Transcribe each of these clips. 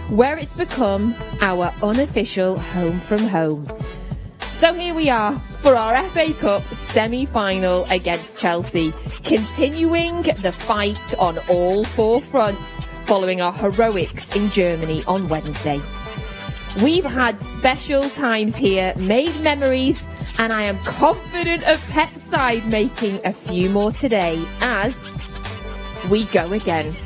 where it's become our unofficial home from home. So here we are for our FA Cup semi-final against Chelsea, continuing the fight on all four fronts following our heroics in Germany on Wednesday. We've had special times here, made memories, and I am confident of Pep's side making a few more today as we go again.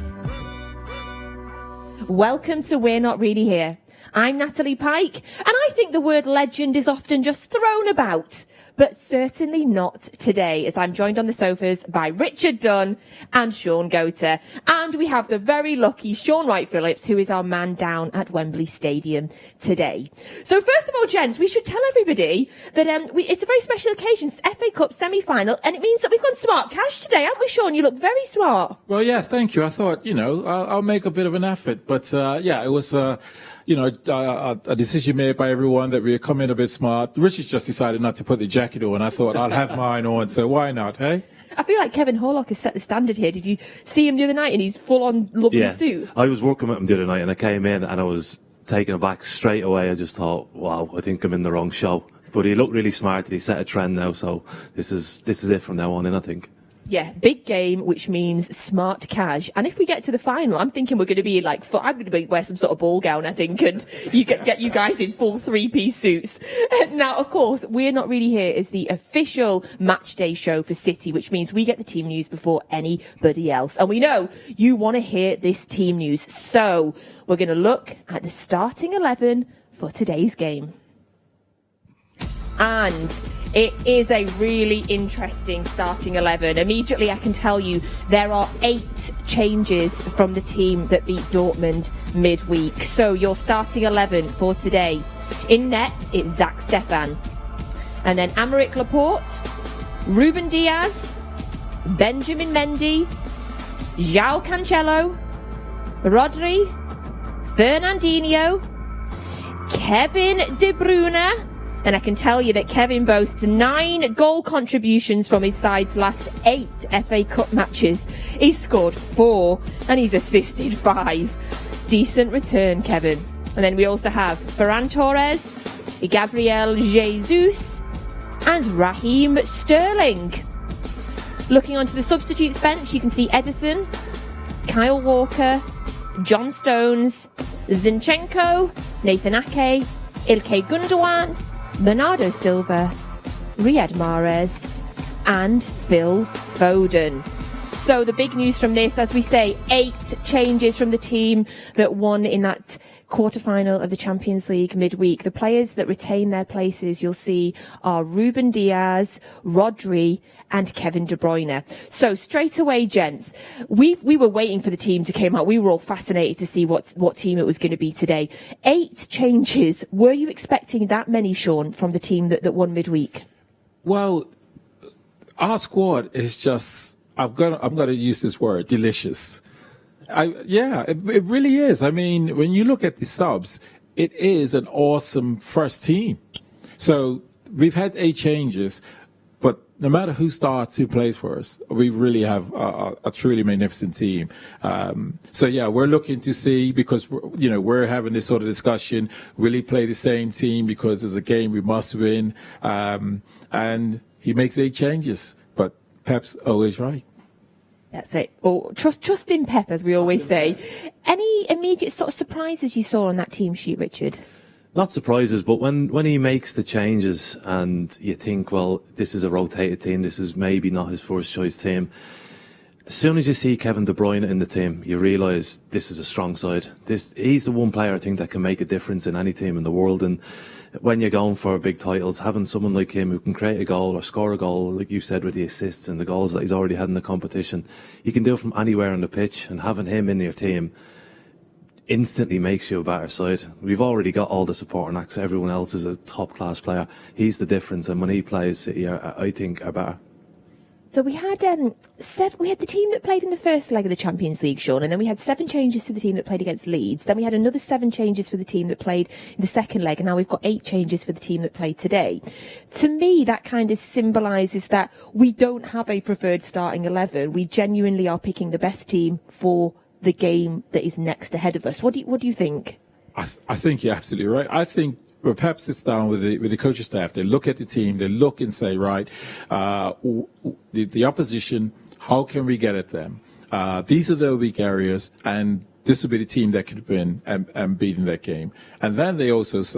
Welcome to We're Not Really Here. I'm Natalie Pike, and I think the word legend is often just thrown about, but certainly not today, as I'm joined on the sofas by Richard Dunn and Sean Goater. And we have the very lucky Sean Wright-Phillips, who is our man down at Wembley Stadium today. So first of all, gents, we should tell everybody that it's a very special occasion. It's FA Cup semi-final, and it means that we've got smart cash today, haven't we, Sean? You look very smart. Well, yes, thank you. I thought, I'll make a bit of an effort, but it was a decision made by everyone that we come in a bit smart. Richard just decided not to put the jacket on. I thought I'll have mine on, so why not, hey? I feel like Kevin Horlock has set the standard here. Did you see him the other night in his full-on lovely suit? I was working with him the other night and I came in and I was taken aback straight away. I just thought, wow, I think I'm in the wrong show. But he looked really smart and he set a trend now, so this is it from now on in, I think. Yeah, big game, which means smart cash. And if we get to the final, I'm thinking we're going to be I'm going to wear some sort of ball gown, I think, and you get you guys in full three-piece suits. Now, of course, We're Not Really Here is the official match day show for City, which means we get the team news before anybody else. And we know you want to hear this team news. So we're going to look at the starting 11 for today's game. And it is a really interesting starting 11. Immediately, I can tell you there are 8 changes from the team that beat Dortmund midweek. So your starting 11 for today. In net, it's Zach Stefan. And then Aymeric Laporte, Ruben Diaz, Benjamin Mendy, João Cancelo, Rodri, Fernandinho, Kevin De Bruyne. And I can tell you that Kevin boasts 9 goal contributions from his side's last 8 FA Cup matches. He's scored 4 and he's assisted 5. Decent return, Kevin. And then we also have Ferran Torres, Gabriel Jesus and Raheem Sterling. Looking onto the substitutes bench, you can see Edison, Kyle Walker, John Stones, Zinchenko, Nathan Ake, Ilkay Gundogan, Bernardo Silva, Riyad Mahrez and Phil Foden. So the big news from this, as we say, 8 changes from the team that won in that quarter-final of the Champions League midweek. The players that retain their places, you'll see, are Ruben Diaz, Rodri and Kevin De Bruyne. So straight away, gents, we were waiting for the team to come out. We were all fascinated to see what team it was going to be today. 8 changes. Were you expecting that many, Sean, from the team that won midweek? Well, our squad is just, I'm gonna use this word, delicious. It really is. I mean, when you look at the subs, it is an awesome first team. So we've had 8 changes, but no matter who starts, who plays for us, we really have a truly magnificent team. We're looking to see, because we're having this sort of discussion, really play the same team because it's a game we must win. And he makes 8 changes, but Pep's always right. That's it. Oh, trust in Pep, as we always say. Any immediate sort of surprises you saw on that team sheet, Richard? Not surprises, but when he makes the changes and you think, well, this is a rotated team, this is maybe not his first choice team. As soon as you see Kevin De Bruyne in the team, you realise this is a strong side. He's the one player I think that can make a difference in any team in the world. And when you're going for big titles, having someone like him who can create a goal or score a goal, like you said, with the assists and the goals that he's already had in the competition, you can do it from anywhere on the pitch, and having him in your team instantly makes you a better side. We've already got all the supporting acts. Everyone else is a top-class player. He's the difference, and when he plays, City, I think, are better. So we had the team that played in the first leg of the Champions League, Sean, and then we had 7 changes to the team that played against Leeds. Then we had another 7 changes for the team that played in the second leg, and now we've got 8 changes for the team that played today. To me, that kind of symbolises that we don't have a preferred starting 11. We genuinely are picking the best team for the game that is next ahead of us. What do you think? I think you're absolutely right. I think well, Pep sits down with the coaching staff. They look at the team. They look and say, right, the opposition. How can we get at them? These are the weak areas, and this will be the team that could win and beat in that game. And then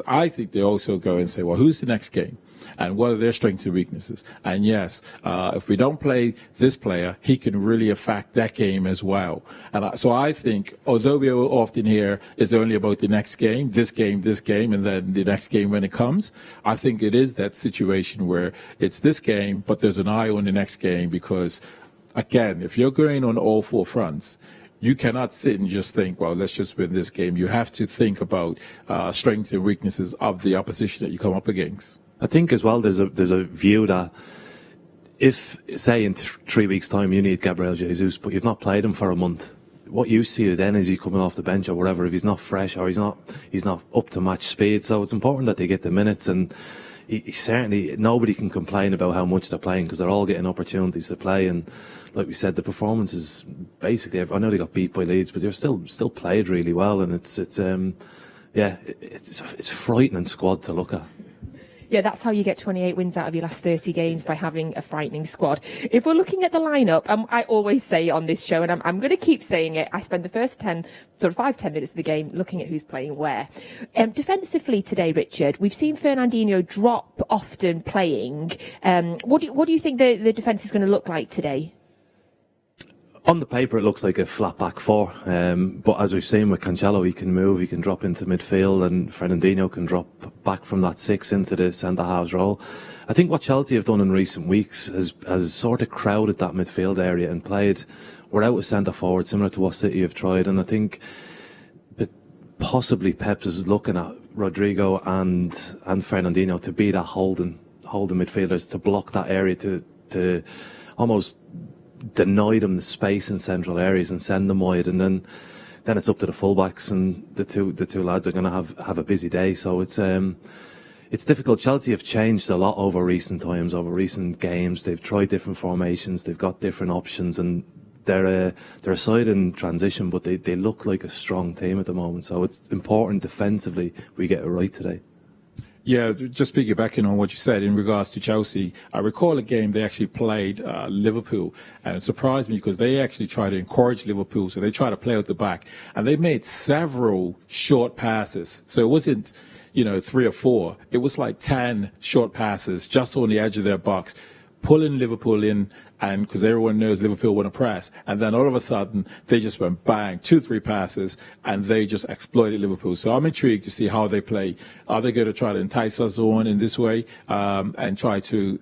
I think they also go and say, well, who's the next game? And what are their strengths and weaknesses? And yes, if we don't play this player, he can really affect that game as well. And so I think, although we often hear it's only about the next game, this game, and then the next game when it comes, I think it is that situation where it's this game, but there's an eye on the next game because, again, if you're going on all four fronts, you cannot sit and just think, well, let's just win this game. You have to think about strengths and weaknesses of the opposition that you come up against. I think as well there's a view that if, say, in 3 weeks' time you need Gabriel Jesus, but you've not played him for a month, what you see then is he coming off the bench or whatever if he's not fresh or he's not up to match speed. So it's important that they get the minutes, and he certainly, nobody can complain about how much they're playing because they're all getting opportunities to play. And like we said, the performance is basically, I know they got beat by Leeds, but they're still played really well, and it's frightening squad to look at. Yeah, that's how you get 28 wins out of your last 30 games, by having a frightening squad. If we're looking at the lineup, I always say on this show, and I'm going to keep saying it, I spend the first 10 minutes of the game looking at who's playing where. Defensively today, Richard, we've seen Fernandinho drop often playing. What do you think the defence is going to look like today? On the paper, it looks like a flat back four, but as we've seen with Cancelo, he can move, he can drop into midfield, and Fernandinho can drop back from that 6 into the centre-halves role. I think what Chelsea have done in recent weeks has sort of crowded that midfield area and played without a centre-forward, similar to what City have tried, and I think possibly Pep is looking at Rodrigo and Fernandinho to be that holding midfielders, to block that area, to almost deny them the space in central areas and send them wide, and then it's up to the fullbacks, and the two lads are going to have a busy day. So it's difficult. Chelsea have changed a lot over recent times, over recent games. They've tried different formations, they've got different options, and they're a side in transition, but they look like a strong team at the moment. So it's important defensively we get it right today. Yeah, just piggybacking on what you said in regards to Chelsea, I recall a game they actually played Liverpool, and it surprised me because they actually tried to encourage Liverpool, so they tried to play out the back, and they made several short passes. So it wasn't, 3 or 4. It was like 10 short passes just on the edge of their box, pulling Liverpool in, and because everyone knows Liverpool want to press, and then all of a sudden they just went bang, 2-3 passes, and they just exploited Liverpool. So I'm intrigued to see how they play. Are they going to try to entice us on in this way and try to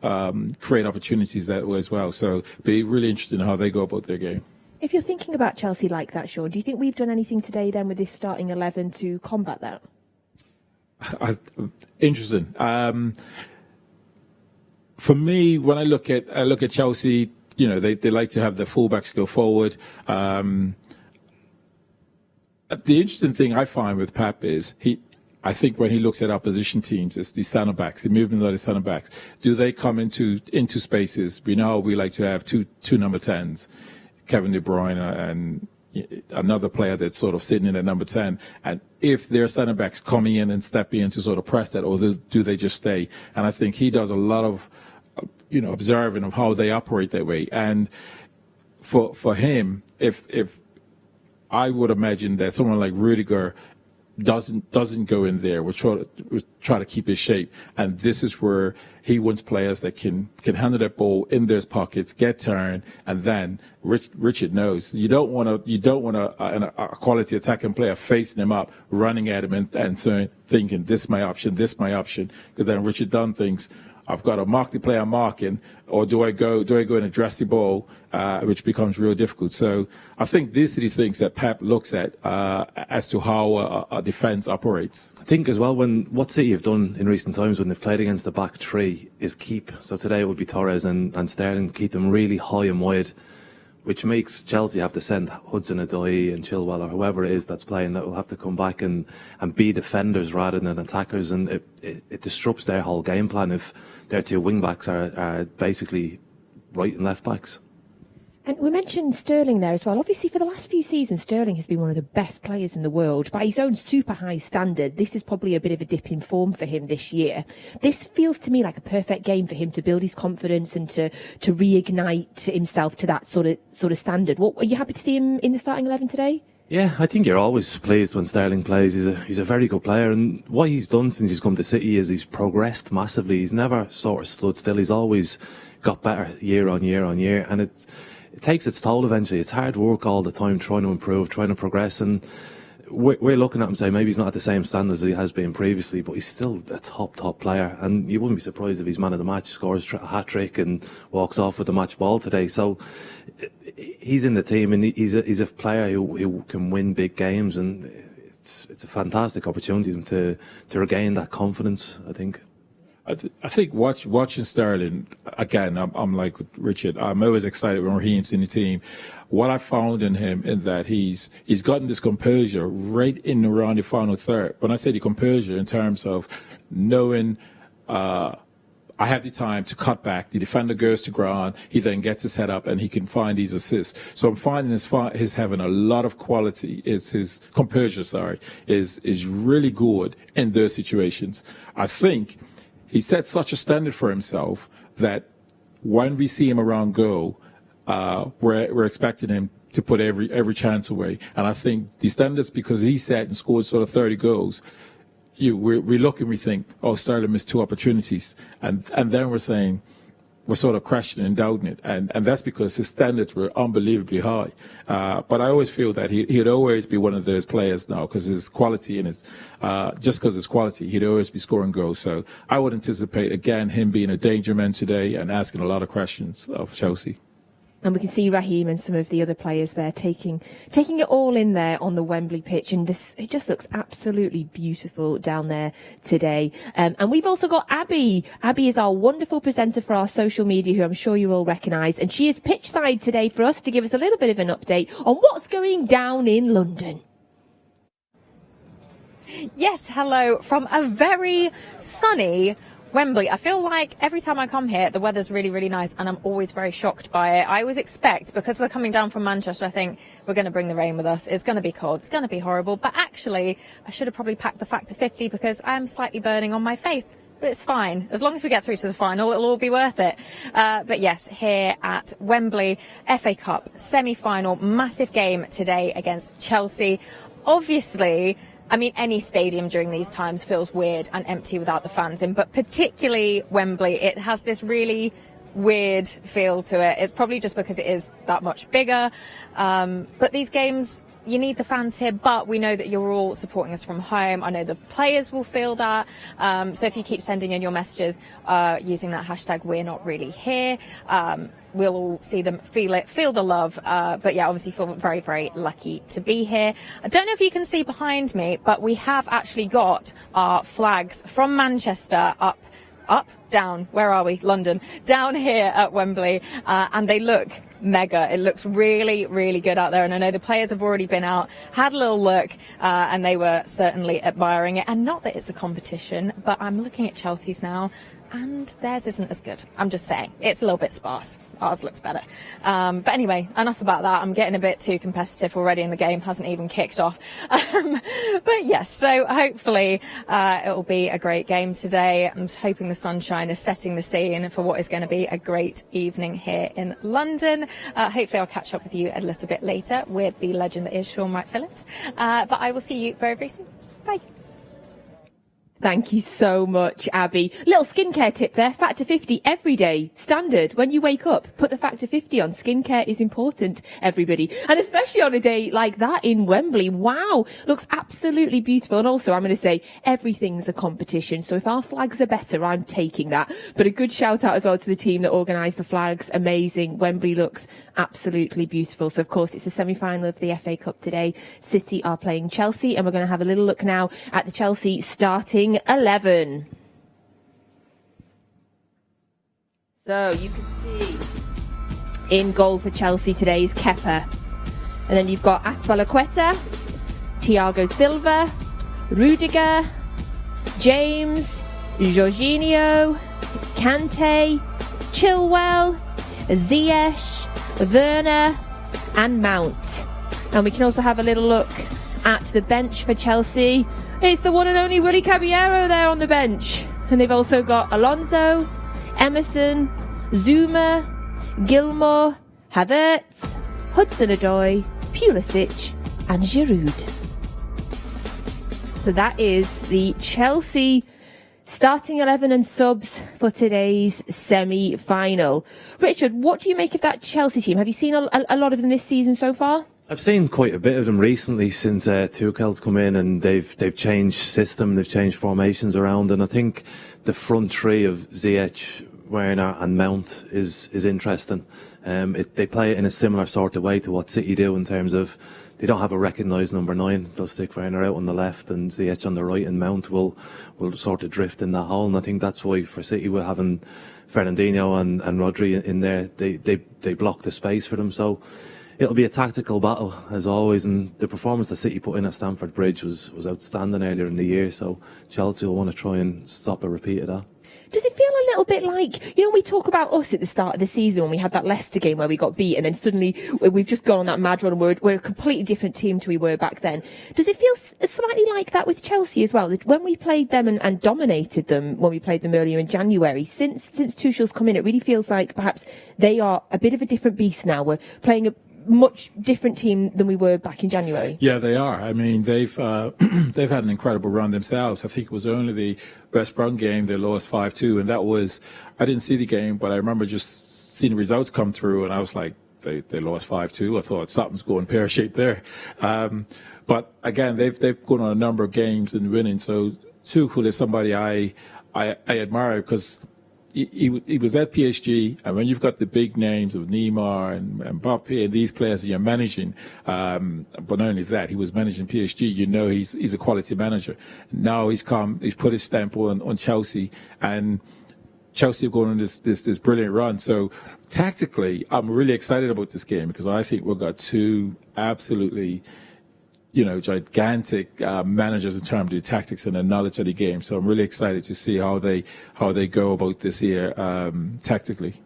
create opportunities that way as well? So be really interested in how they go about their game. If you're thinking about Chelsea like that, Sean, do you think we've done anything today then with this starting 11 to combat that? Interesting. For me, when I look at Chelsea, they like to have their fullbacks go forward. The interesting thing I find with Pep is I think when he looks at opposition teams, it's the centre backs, the movement of the centre backs. Do they come into spaces? We know we like to have two number 10s, Kevin De Bruyne and another player that's sort of sitting in at number 10, and if their centre backs coming in and stepping in to sort of press that, or do they just stay? And I think he does a lot of observing of how they operate that way. And for him, if I would imagine that someone like Rudiger doesn't go in there, we'll try to keep his shape, and this is where he wants players that can handle that ball in their pockets, get turned, and then Richard knows you don't want a quality attacking player facing him up, running at him and saying, thinking this is my option, because then Richard Dunn thinks, I've got to mark the player I'm marking, or do I go and address the ball, which becomes real difficult. So I think these are the things that Pep looks at as to how a defence operates. I think as well, what City have done in recent times when they've played against the back three is keep. So today it would be Torres and Sterling, keep them really high and wide, which makes Chelsea have to send Hudson-Odoi and Chilwell or whoever it is that's playing, that will have to come back and be defenders rather than attackers, and it disrupts their whole game plan if their two wing backs are basically right and left backs. And we mentioned Sterling there as well. Obviously, for the last few seasons, Sterling has been one of the best players in the world. By his own super high standard, this is probably a bit of a dip in form for him this year. This feels to me like a perfect game for him to build his confidence and to reignite himself to that sort of standard. Are you happy to see him in the starting 11 today? Yeah, I think you're always pleased when Sterling plays. He's a very good player, and what he's done since he's come to City is he's progressed massively. He's never sort of stood still. He's always got better year on year on year, and it takes its toll eventually. It's hard work all the time, trying to improve, trying to progress, and we're looking at him saying maybe he's not at the same standard as he has been previously, but he's still a top player, and you wouldn't be surprised if he's man of the match, scores a hat-trick and walks off with the match ball today. So he's in the team, and he's a player who can win big games, and it's a fantastic opportunity to regain that confidence, I think. I think watching Sterling, again, I'm like Richard, I'm always excited when Raheem's in the team. What I found in him is that he's gotten this composure right in around the final third. When I say the composure in terms of knowing I have the time to cut back, the defender goes to ground, he then gets his head up and he can find these assists. So I'm finding his having a lot of quality, his composure, is really good in those situations. I think he set such a standard for himself that when we see him around goal, we're expecting him to put every chance away. And I think the standards, because he set and scored sort of 30 goals, we look and we think, oh, Sterling missed 2 opportunities. And then we're sort of questioning and doubting it. And that's because his standards were unbelievably high. But I always feel that he'd always be one of those players now, because his quality and just because his quality, he'd always be scoring goals. So I would anticipate, again, him being a danger man today and asking a lot of questions of Chelsea. And we can see Raheem and some of the other players there taking it all in there on the Wembley pitch. And it just looks absolutely beautiful down there today. And we've also got Abby. Abby is our wonderful presenter for our social media, who I'm sure you all recognise. And she is pitchside today for us to give us a little bit of an update on what's going down in London. Yes, hello from a very sunny Wembley. I feel like every time I come here, the weather's really, really nice, and I'm always very shocked by it. I always expect, because we're coming down from Manchester, I think we're going to bring the rain with us. It's going to be cold. It's going to be horrible. But actually, I should have probably packed the Factor 50 because I am slightly burning on my face. But it's fine. As long as we get through to the final, it'll all be worth it. But yes, here at Wembley, FA Cup semi-final, massive game today against Chelsea. Obviously, I mean, any stadium during these times feels weird and empty without the fans in, but particularly Wembley, it has this really weird feel to it. It's probably just because it is that much bigger. But these games, you need the fans here, but we know that you're all supporting us from home. I know the players will feel that. So if you keep sending in your messages using that hashtag, we're not really here, we'll all see them, feel the love. But yeah, obviously feel very, very lucky to be here. I don't know if you can see behind me, but we have actually got our flags from Manchester up, down, where are we? London, down here at Wembley, and they look mega. It looks really, really good out there, and I know the players have already been out, had a little look, and they were certainly admiring it. And not that it's a competition, but I'm looking at Chelsea's now, and theirs isn't as good. I'm just saying, it's a little bit sparse. Ours looks better. But anyway, enough about that. I'm getting a bit too competitive already, and the game hasn't even kicked off. But yes, so hopefully it'll be a great game today. I'm hoping the sunshine is setting the scene for what is going to be a great evening here in London. Hopefully I'll catch up with you a little bit later with the legend that is Sean Wright-Phillips. But I will see you very, very soon. Bye. Thank you so much, Abby. Little skincare tip there. Factor 50 every day. Standard. When you wake up, put the Factor 50 on. Skincare is important, everybody. And especially on a day like that in Wembley. Wow. Looks absolutely beautiful. And also, I'm going to say, everything's a competition. So if our flags are better, I'm taking that. But a good shout out as well to the team that organised the flags. Amazing. Wembley looks absolutely beautiful. So, of course, it's the semi-final of the FA Cup today. City are playing Chelsea. And we're going to have a little look now at the Chelsea starting 11. So you can see in goal for Chelsea today is Kepa, and then you've got Azpilicueta, Thiago Silva, Rudiger, James, Jorginho, Kante, Chilwell, Ziyech, Werner and Mount. And we can also have a little look at the bench for Chelsea. It's the one and only Willy Caballero there on the bench. And they've also got Alonso, Emerson, Zuma, Gilmour, Havertz, Hudson-Odoi, Pulisic and Giroud. So that is the Chelsea starting 11 and subs for today's semi-final. Richard, what do you make of that Chelsea team? Have you seen a lot of them this season so far? I've seen quite a bit of them recently since Tuchel's come in, and they've changed system, they've changed formations around, and I think the front three of Ziyech, Werner and Mount is interesting. They play it in a similar sort of way to what City do in terms of they don't have a recognised number 9. They'll stick Werner out on the left and Ziyech on the right, and Mount will sort of drift in that hole. And I think that's why for City we're having Fernandinho and Rodri in there. They block the space for them. So it'll be a tactical battle as always. And the performance that City put in at Stamford Bridge was outstanding earlier in the year. So Chelsea will want to try and stop a repeat of that. Does it feel a little bit like, we talk about us at the start of the season when we had that Leicester game where we got beat, and then suddenly we've just gone on that mad run and we're a completely different team to we were back then. Does it feel slightly like that with Chelsea as well? When we played them and dominated them when we played them earlier in January, since Tuchel's come in, it really feels like perhaps they are a bit of a different beast now. We're playing a much different team than we were back in January. Yeah, they are. I mean, they've they've had an incredible run themselves. I think it was only the West Brom game they lost 5-2, and that was, I didn't see the game, but I remember just seeing the results come through, and I was like, they lost 5-2. I thought something's going pear-shaped there. But again, they've gone on a number of games and winning. So Tuchel is somebody I admire because he was at PSG, and when you've got the big names of Neymar and Mbappe and these players that you're managing, but not only that, he was managing PSG. He's a quality manager. Now he's put his stamp on Chelsea, and Chelsea have gone on this brilliant run. So tactically, I'm really excited about this game because I think we've got two absolutely gigantic managers in terms of the tactics and the knowledge of the game. So I'm really excited to see how they go about this year tactically.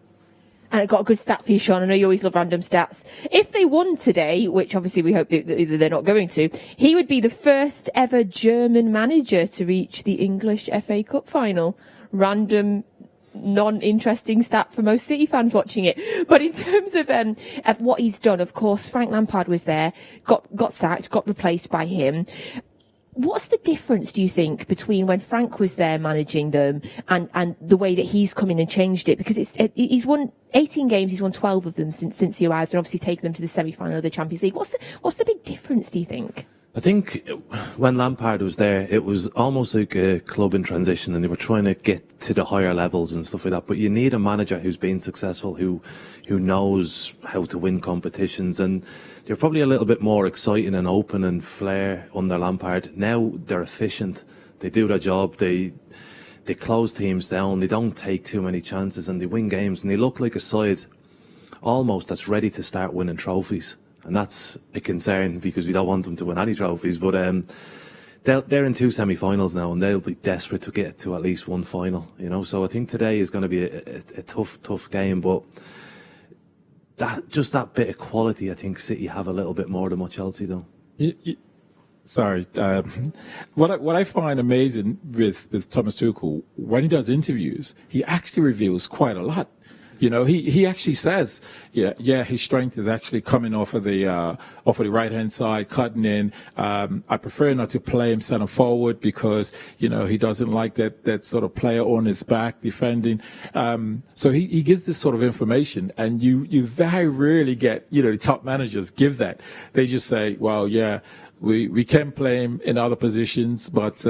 And I got a good stat for you, Sean. I know you always love random stats. If they won today, which obviously we hope that they're not going to, he would be the first ever German manager to reach the English FA Cup final. Random, non-interesting stat for most City fans watching it. But in terms of what he's done, of course, Frank Lampard was there, got sacked, got replaced by him. What's the difference, do you think, between when Frank was there managing them and the way that he's come in and changed it? Because he's won 18 games, he's won 12 of them since he arrived, and obviously taken them to the semi-final of the Champions League. What's the big difference, do you think? I think when Lampard was there, it was almost like a club in transition, and they were trying to get to the higher levels and stuff like that. But you need a manager who's been successful, who knows how to win competitions, and they're probably a little bit more exciting and open and flair under Lampard. Now they're efficient, they do their job, they close teams down, they don't take too many chances, and they win games, and they look like a side almost that's ready to start winning trophies. And that's a concern because we don't want them to win any trophies. But they're in 2 semi-finals now, and they'll be desperate to get to at least one final. So I think today is going to be a tough game. But that bit of quality, I think City have a little bit more than what Chelsea do. Sorry. What I find amazing with Thomas Tuchel, when he does interviews, he actually reveals quite a lot. He actually says, his strength is actually coming off of the right hand side, cutting in. I prefer not to play him centre forward because he doesn't like that sort of player on his back defending. So he gives this sort of information, and you very rarely get the top managers give that. They just say, well, yeah, we can play him in other positions, but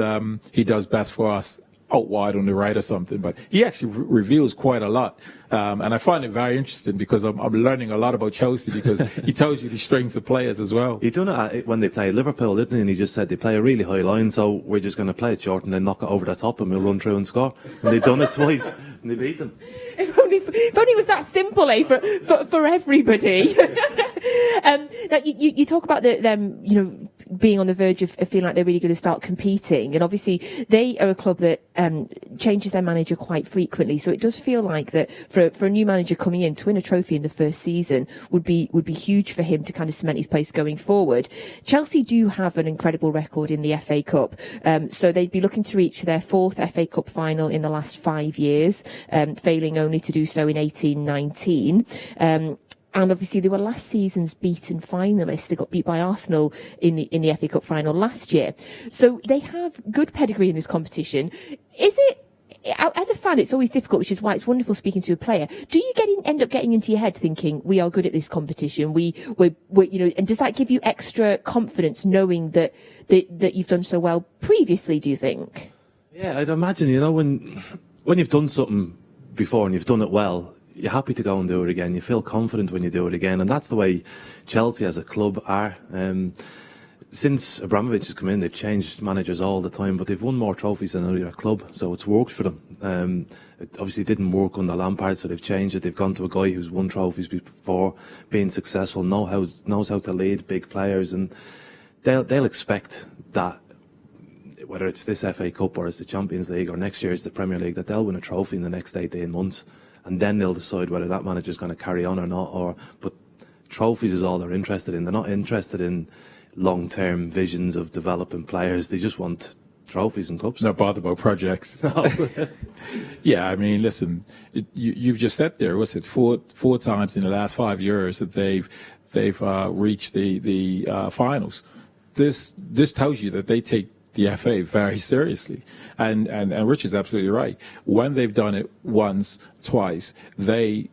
he does best for us out wide on the right or something. But he actually reveals quite a lot. And I find it very interesting because I'm learning a lot about Chelsea because he tells you the strengths of players as well. He done it when they played Liverpool, didn't he? And he just said they play a really high line, so we're just going to play it short and then knock it over the top and we'll run through and score. And they've done it twice and they beat them. If only it was that simple, for everybody. Now you talk about them, being on the verge of feeling like they're really going to start competing. And obviously they are a club that changes their manager quite frequently. So it does feel like that for a new manager coming in to win a trophy in the first season would be huge for him to kind of cement his place going forward. Chelsea do have an incredible record in the FA Cup. So they'd be looking to reach their 4th FA Cup final in the last 5 years, failing only to do so in 18-19. And obviously they were last season's beaten finalists. They got beat by Arsenal in the FA Cup final last year. So they have good pedigree in this competition. Is it, as a fan, it's always difficult, which is why it's wonderful speaking to a player. Do you end up getting into your head thinking we are good at this competition? We're and does that give you extra confidence knowing that you've done so well previously? Do you think? Yeah, I'd imagine. When you've done something before and you've done it well, you're happy to go and do it again. You feel confident when you do it again, and that's the way Chelsea as a club are. Since Abramovich has come in, they've changed managers all the time, but they've won more trophies than any other club, so it's worked for them. It obviously didn't work under Lampard, so they've changed it. They've gone to a guy who's won trophies before, being successful, knows how to lead big players, and they'll expect that, whether it's this FA Cup or it's the Champions League or next year it's the Premier League, that they'll win a trophy in the next 18 months. And then they'll decide whether that manager's going to carry on or not. But trophies is all they're interested in. They're not interested in long-term visions of developing players. They just want trophies and cups. Not bother about projects. No. Yeah, I mean, listen, you've just said there, what's it, four times in the last 5 years that they've reached the finals. This tells you that they take the FA very seriously, and Rich is absolutely right. When they've done it once, twice, the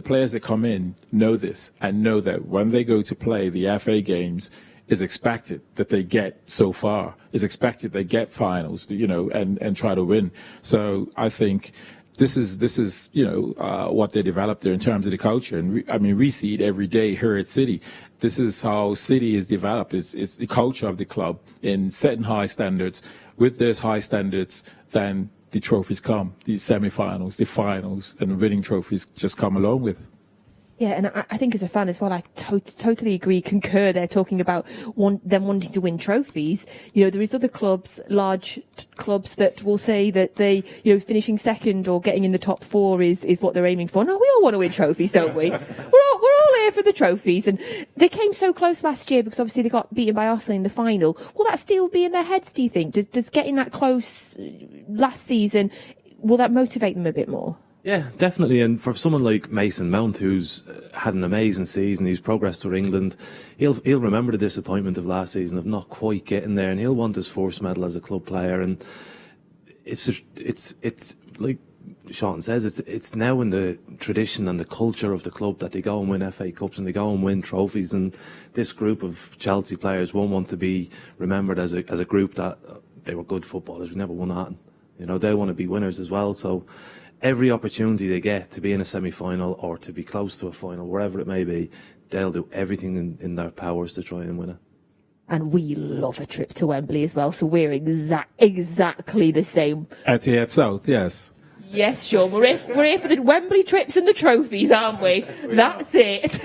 players that come in know this and know that when they go to play the FA games, is expected that they get so far, is expected they get finals, and try to win. So I think this is what they developed there in terms of the culture, and we see it every day here at City. This is how City is developed. It's the culture of the club in setting high standards. With those high standards, then the trophies come, the semi-finals, the finals, and the winning trophies just come along with. Yeah, and I think as a fan as well, I totally agree, concur. They're talking about them wanting to win trophies. There is other clubs, large clubs, that will say that they, finishing second or getting in the top 4 is what they're aiming for. No, we all want to win trophies, don't we? We're all here for the trophies. And they came so close last year because obviously they got beaten by Arsenal in the final. Will that still be in their heads, do you think? Does getting that close last season, will that motivate them a bit more? Yeah, definitely. And for someone like Mason Mount, who's had an amazing season, he's progressed for England, he'll remember the disappointment of last season of not quite getting there, and he'll want his first medal as a club player. And it's like Sean says, it's now in the tradition and the culture of the club that they go and win FA Cups and they go and win trophies. And this group of Chelsea players won't want to be remembered as a group that they were good footballers. We never won that. They want to be winners as well. So every opportunity they get to be in a semi-final or to be close to a final, wherever it may be, they'll do everything in their powers to try and win it. And we love a trip to Wembley as well, so we're exactly the same. Etihad South, yes. Yes, Sean, we're here for the Wembley trips and the trophies, aren't we? That's it.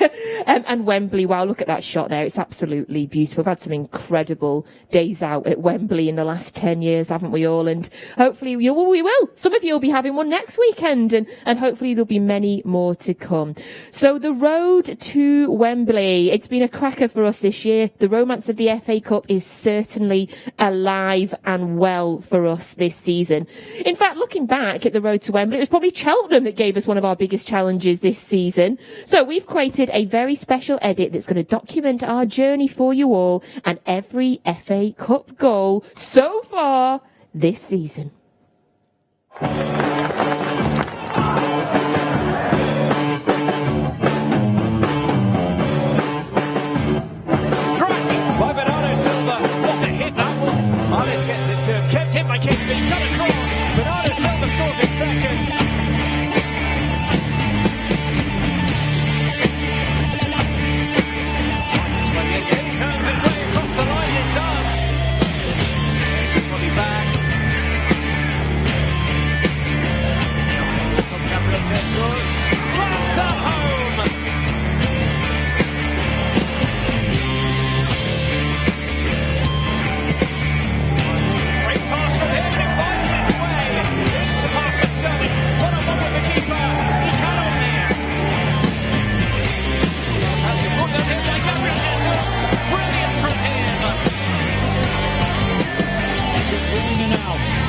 And Wembley, wow, look at that shot there. It's absolutely beautiful. We've had some incredible days out at Wembley in the last 10 years, haven't we all? And hopefully, we will. Some of you will be having one next weekend, and hopefully there'll be many more to come. So the road to Wembley, it's been a cracker for us this year. The romance of the FA Cup is certainly alive and well for us this season. In fact, looking back at the road to Wembley, it was probably Cheltenham that gave us one of our biggest challenges this season. So we've created a very special edit that's going to document our journey for you all and every FA Cup goal so far this season. Marlis gets it to him, kept in by KDB, cut across. Bernardo Silva scores his second. When the game turns it way across the line, it does. Body back. Gabriel Jesus slams that home.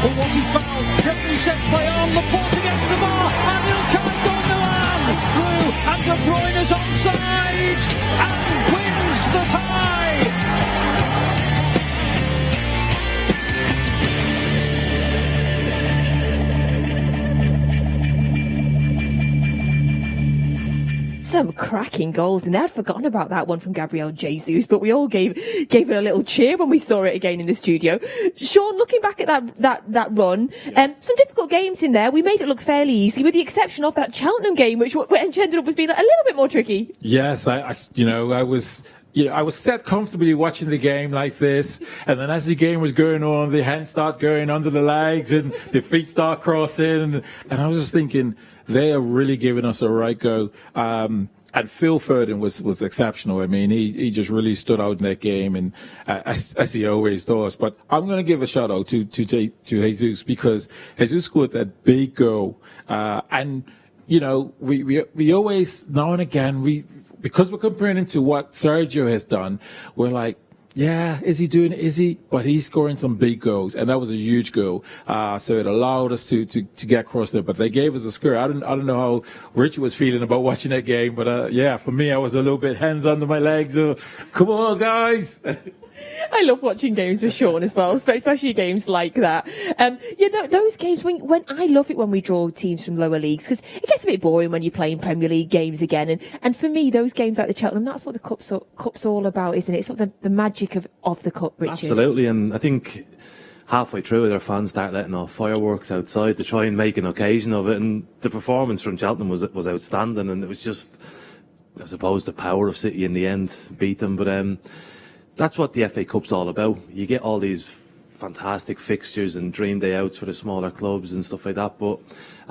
or was he fouled? Referee says play on, Laporte against the bar, and Ilkay Gundogan through, and De Bruyne is onside, and wins the tie. Some cracking goals, and I'd forgotten about that one from Gabriel Jesus, but we all gave it a little cheer when we saw it again in the studio. Sean, looking back at that run, some difficult games in there. We made it look fairly easy, with the exception of that Cheltenham game, which ended up as being a little bit more tricky. Yes, I was set comfortably watching the game like this, and then as the game was going on, the hands start going under the legs and the feet start crossing, and I was just thinking, they are really giving us a right go. And Phil Foden was exceptional. I mean, he just really stood out in that game, and as he always does. But I'm going to give a shout out to Jesus, because Jesus scored that big goal, and we always, now and again, because we're comparing him to what Sergio has done, we're like, yeah, is he? But he's scoring some big goals, and that was a huge goal. So it allowed us to get across there. But they gave us a score. I don't know how Richard was feeling about watching that game, but yeah, for me, I was a little bit hands under my legs. Come on, guys. I love watching games with Sean as well, especially games like that. Those games, when I love it when we draw teams from lower leagues, because it gets a bit boring when you're playing Premier League games again. And for me, those games like the Cheltenham, that's what the cup's all about, isn't it? It's sort of the magic of the cup, Richard. Absolutely, and I think halfway through their fans start letting off fireworks outside to try and make an occasion of it. And the performance from Cheltenham was outstanding, and it was just, I suppose, the power of City in the end beat them. But that's what the FA Cup's all about. You get all these fantastic fixtures and dream day outs for the smaller clubs and stuff like that, but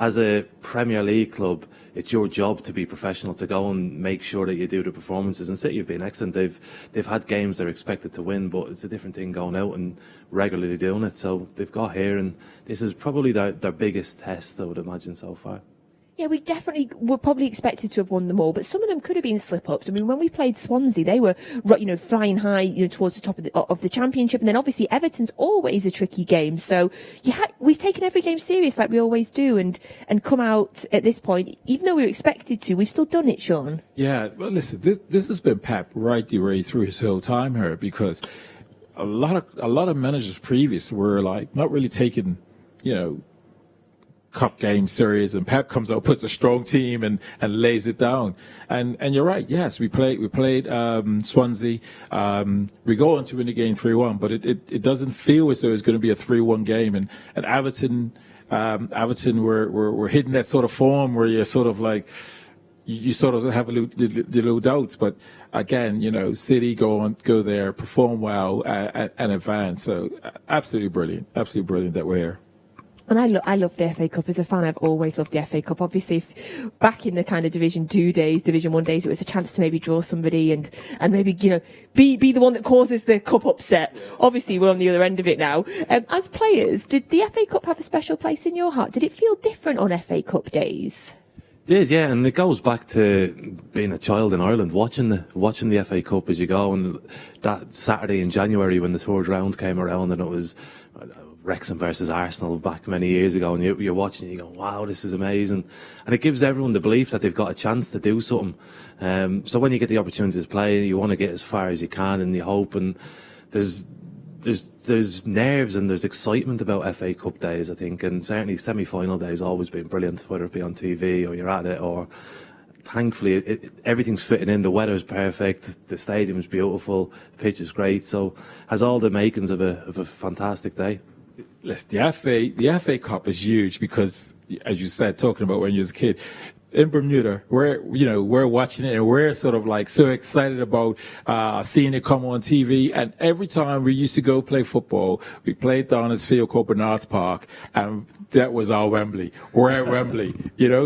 as a Premier League club, it's your job to be professional, to go and make sure that you do the performances. And City have been excellent. They've had games they're expected to win, but it's a different thing going out and regularly doing it. So they've got here, and this is probably their biggest test, I would imagine, so far. Yeah, we definitely were probably expected to have won them all, but some of them could have been slip-ups. I mean, when we played Swansea, they were, flying high, towards the top of the championship, and then obviously Everton's always a tricky game. So we've taken every game serious like we always do, and come out at this point, even though we were expected to, we've still done it, Sean. Yeah, well, listen, this has been Pep right the way through his whole time here, because a lot of managers previous were like not really taking, cup game serious, and Pep comes out, puts a strong team and lays it down. And you're right. Yes, we played Swansea. We go on to win the game 3-1, but it doesn't feel as though it's going to be a 3-1 game. And Everton were hitting that sort of form where you're sort of like, you sort of have the little doubts, but again, City go there, perform well, and advance. So absolutely brilliant that we're here. And I love the FA Cup. As a fan, I've always loved the FA Cup. Obviously, back in the kind of Division 2 days, Division 1 days, it was a chance to maybe draw somebody and maybe, be the one that causes the cup upset. Obviously, we're on the other end of it now. As players, did the FA Cup have a special place in your heart? Did it feel different on FA Cup days? It did, yeah, and it goes back to being a child in Ireland, watching the FA Cup as you go, and that Saturday in January when the third round came around, and it was Wrexham versus Arsenal back many years ago, and you're watching and you go, wow, this is amazing. And it gives everyone the belief that they've got a chance to do something. So when you get the opportunity to play, you want to get as far as you can, and you hope. And there's nerves and there's excitement about FA Cup days, I think. And certainly semi-final days have always been brilliant, whether it be on TV or you're at it, or thankfully everything's fitting in. The weather's perfect, the stadium's beautiful, the pitch is great. So has all the makings of a fantastic day. Listen, the FA Cup is huge because, as you said, talking about when you was a kid, in Bermuda, we're watching it and we're sort of like so excited about seeing it come on TV. And every time we used to go play football, we played down this field called Bernard's Park, and that was our Wembley. We're at Wembley,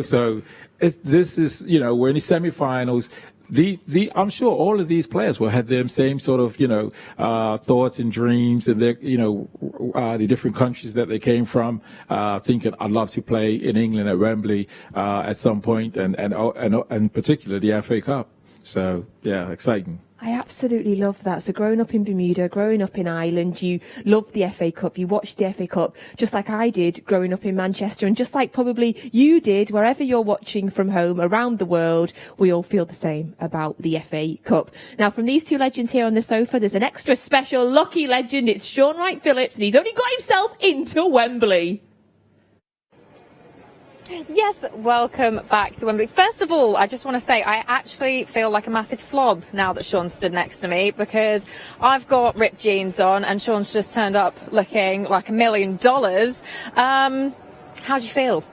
so this is, we're in the semi-finals. I'm sure all of these players will have them same sort of, thoughts and dreams, and the different countries that they came from, thinking I'd love to play in England at Wembley, at some point, and particularly the FA Cup. So, yeah, exciting. I absolutely love that. So growing up in Bermuda, growing up in Ireland, you loved the FA Cup, you watched the FA Cup, just like I did growing up in Manchester, and just like probably you did wherever you're watching from home around the world, we all feel the same about the FA Cup. Now, from these two legends here on the sofa, there's an extra special lucky legend. It's Sean Wright-Phillips, and he's only got himself into Wembley. Yes, welcome back to Wembley. First of all, I just want to say I actually feel like a massive slob now that Sean stood next to me, because I've got ripped jeans on and Sean's just turned up looking like $1 million. How do you feel?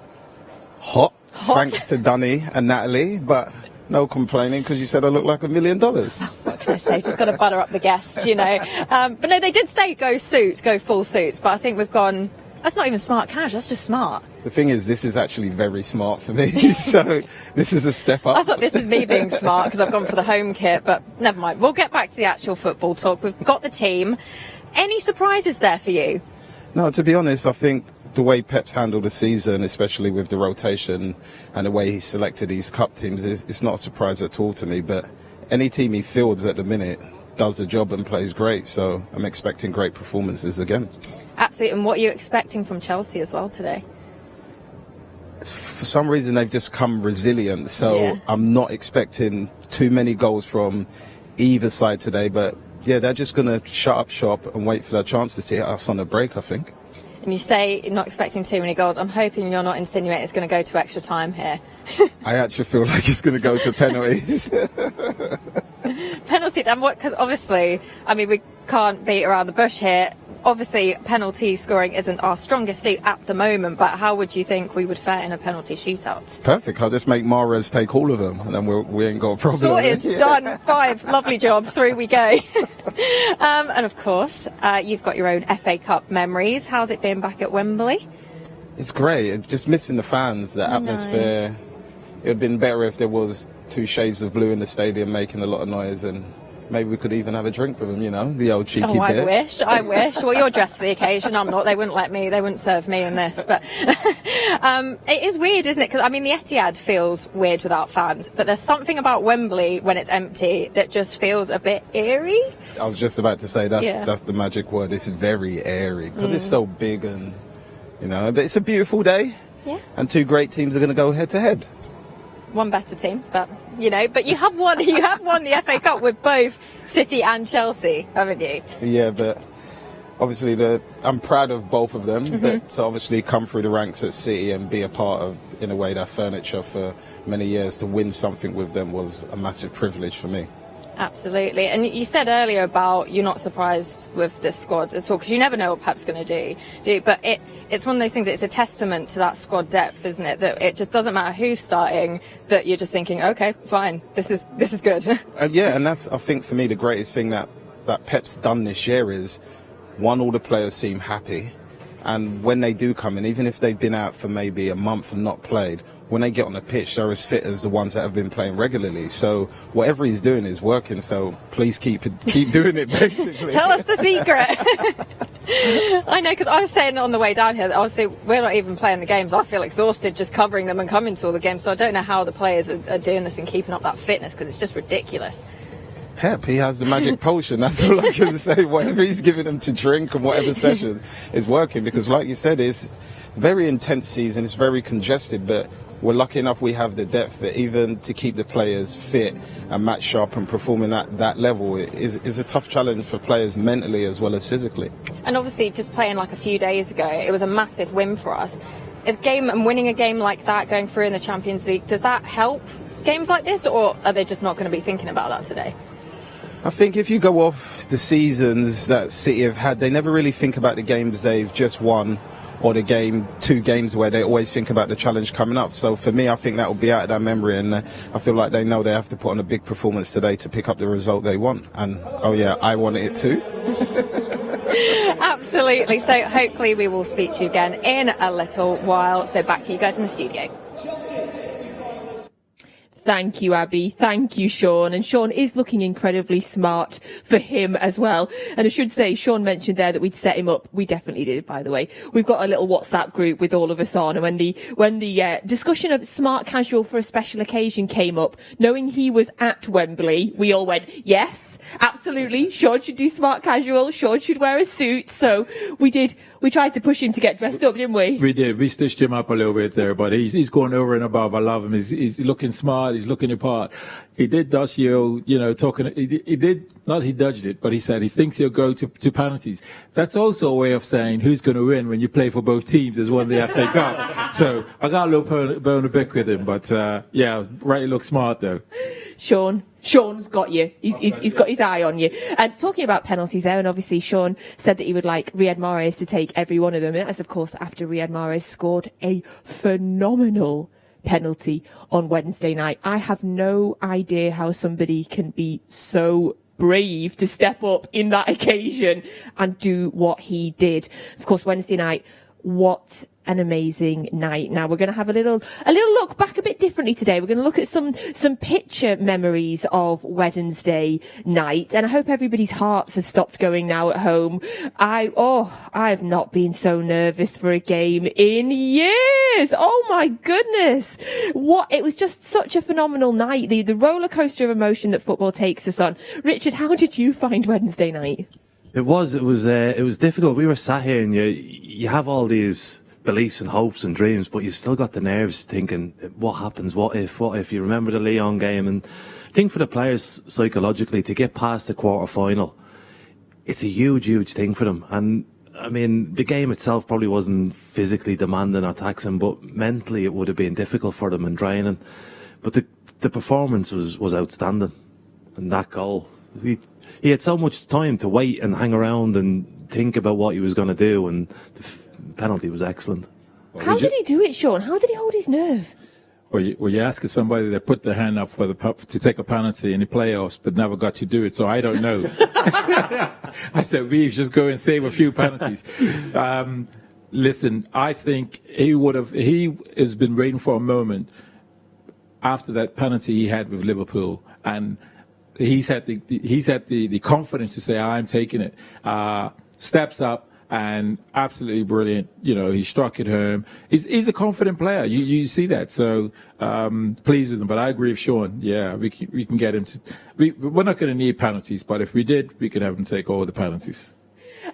Hot, thanks to Dunny and Natalie, but no complaining because you said I look like $1 million. What can I say? Just got to butter up the guests, you know. But no, they did say go suits, go full suits, but I think we've gone, that's not even smart casual, that's just smart. The thing is, this is actually very smart for me, so this is a step up. I thought this is me being smart because I've gone for the home kit, but never mind. We'll get back to the actual football talk. We've got the team. Any surprises there for you? No, to be honest, I think the way Pep's handled the season, especially with the rotation and the way he selected these cup teams, it's not a surprise at all to me. But any team he fields at the minute does the job and plays great, so I'm expecting great performances again. Absolutely. And what are you expecting from Chelsea as well today? For some reason, they've just come resilient, so Yeah. I'm not expecting too many goals from either side today. But yeah, they're just going to shut up shop and wait for their chances to hit us on a break, I think. And you say you're not expecting too many goals. I'm hoping you're not insinuating it's going to go to extra time here. I actually feel like it's going to go to penalties. Penalties, and what? Because obviously, I mean, we can't beat around the bush here. Obviously, penalty scoring isn't our strongest suit at the moment, but how would you think we would fare in a penalty shootout? Perfect. I'll just make Mahrez take all of them, and then we ain't got a problem. Sorted, Yeah. done, 5, lovely job, through we go. And of course, you've got your own FA Cup memories. How's it been back at Wembley? It's great. Just missing the fans, the atmosphere. It would have been better if there was 2 shades of blue in the stadium making a lot of noise, and maybe we could even have a drink with them, you know, the old cheeky bit. I wish. Well, you're dressed for the occasion. I'm not. They wouldn't let me. They wouldn't serve me in this. But it is weird, isn't it? Because, I mean, the Etihad feels weird without fans. But there's something about Wembley when it's empty that just feels a bit eerie. I was just about to say that's the magic word. It's very airy because it's so big and, you know, but it's a beautiful day. Yeah. And 2 great teams are going to go head to head. One better team, but you know, but you have won the FA Cup with both City and Chelsea, haven't you? Yeah, but obviously I'm proud of both of them, but to obviously come through the ranks at City and be a part of, in a way, their furniture for many years, to win something with them was a massive privilege for me. Absolutely. And you said earlier about you're not surprised with this squad at all, because you never know what Pep's going to do. But it's one of those things, it's a testament to that squad depth, isn't it? That it just doesn't matter who's starting, that you're just thinking, okay, fine, this is good. And that's, I think, for me, the greatest thing that Pep's done this year is, one, all the players seem happy. And when they do come in, even if they've been out for maybe a month and not played, when they get on the pitch, they're as fit as the ones that have been playing regularly. So whatever he's doing is working. So please keep doing it, basically. Tell us the secret. I know, because I was saying on the way down here that obviously we're not even playing the games. I feel exhausted just covering them and coming to all the games. So I don't know how the players are doing this and keeping up that fitness, because it's just ridiculous. Pep, he has the magic potion. That's all I can say. Whatever he's giving them to drink and whatever session is working. Because like you said, it's a very intense season. It's very congested, but we're lucky enough we have the depth. But even to keep the players fit and match sharp and performing at that level is a tough challenge for players mentally as well as physically. And obviously just playing like a few days ago, it was a massive win for us. Winning a game like that, going through in the Champions League, does that help games like this, or are they just not going to be thinking about that today? I think if you go off the seasons that City have had, they never really think about the games they've just won, or the 2 games where they always think about the challenge coming up. So for me, I think that will be out of their memory, and I feel like they know they have to put on a big performance today to pick up the result they want. And oh yeah, I want it too. Absolutely. So hopefully we will speak to you again in a little while. So back to you guys in the studio. Thank you, Abby. Thank you, Sean. And Sean is looking incredibly smart for him as well. And I should say, Sean mentioned there that we'd set him up. We definitely did, by the way. We've got a little WhatsApp group with all of us on. And when the discussion of smart casual for a special occasion came up, knowing he was at Wembley, we all went, yes, absolutely. Sean should do smart casual. Sean should wear a suit. So we did. We tried to push him to get dressed up, didn't we? We did. We stitched him up a little bit there, but he's going over and above. I love him. He's looking smart. He's looking the part. He did dodge talking. He did not. He dodged it, but he said he thinks he'll go to penalties. That's also a way of saying who's going to win when you play for both teams as won the FA Cup. So I got a little bone to pick with him, but yeah, right. He looks smart though. Sean's got you. He's got his eye on you. And talking about penalties there, and obviously Sean said that he would like Riyad Mahrez to take every one of them. As of course after Riyad Mahrez scored a phenomenal penalty on Wednesday night. I have no idea how somebody can be so brave to step up in that occasion and do what he did. Of course, Wednesday night, what an amazing night. Now we're going to have a little look back a bit differently today. We're going to look at some picture memories of Wednesday night, and I hope everybody's hearts have stopped going now at home. I have not been so nervous for a game in years. Oh my goodness. It was just such a phenomenal night. The roller coaster of emotion that football takes us on. Richard, how did you find Wednesday night? It was difficult. We were sat here and you have all these beliefs and hopes and dreams, but you've still got the nerves thinking, what happens, what if you remember the Lyon game. And I think for the players psychologically to get past the quarter final, it's a huge thing for them. And I mean, the game itself probably wasn't physically demanding or taxing, but mentally it would have been difficult for them and draining. But the performance was outstanding, and that goal, he had so much time to wait and hang around and think about what he was going to do, and the penalty was excellent. How did he do it, Sean? How did he hold his nerve? Well, you're asking somebody that put their hand up to take a penalty in the playoffs, but never got to do it. So I don't know. I said, Reeves, just go and save a few penalties. Listen, I think he has been waiting for a moment after that penalty he had with Liverpool, and he's had the confidence to say, I'm taking it. Steps up. And absolutely brilliant. He struck it home. He's a confident player. You see that. So pleased with him. But I agree with Sean. Yeah, we can get him to. We're not going to need penalties, but if we did, we could have him take all the penalties.